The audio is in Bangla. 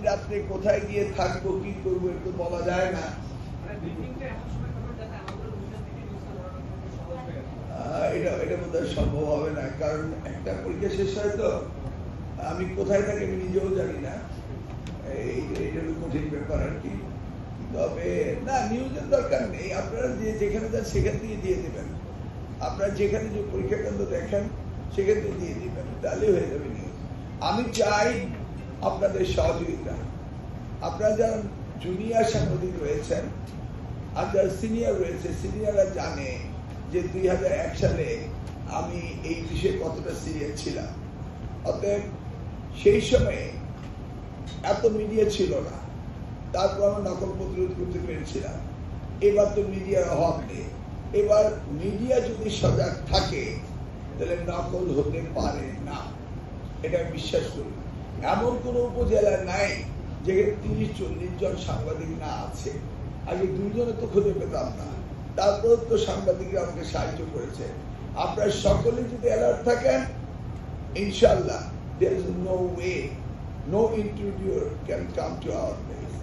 রাত্রে কোথায় গিয়ে থাকবো কি করবো একটু বলা যায় না। এটা বোধহয় সম্ভব হবে না, কারণ একটা পরীক্ষা শেষ হয় তো আমি কোথায় থাকি আমি নিজেও জানি না। এইটা কঠিন ব্যাপার আর কি। তবে না, নিউজের দরকার নেই, আপনারা যে যেখানে যান সেখান থেকে দিয়ে দেবেন। আপনারা যেখানে যে পরীক্ষা কেন্দ্র দেখেন সেখান থেকে দিয়ে দিবেন, তাহলে হয়ে যাবে নিউজ। আমি চাই আপনাদের সহযোগিতা। আপনারা যারা জুনিয়র সাংবাদিক রয়েছেন আর যারা সিনিয়র রয়েছে, সিনিয়ররা জানে যে 2001 সালে আমি এই বিষয়ে কতটা সিরিয়াস ছিলাম। অতএব সেই সময়ে এত মিডিয়া ছিল না, তারপর আমরা নকল প্রতিরোধ করতে পেরেছিলাম। এবার তো মিডিয়ার অভাব নেই। এবার মিডিয়া যদি সজাগ থাকে তাহলে নকল হতে পারে না, এটা বিশ্বাস করি। এমন কোনো উপজেলা নাই যেখানে 30-40 জন সাংবাদিক না আছে। আগে 2 জনে তো খুঁজে পেতাম না, তারপর তো সাংবাদিকরা আমাকে সাহায্য করেছে। আপনারা সকলে যদি অ্যালার্ট থাকেন, ইনশাআল্লাহ there is no way no intruder can come to our place.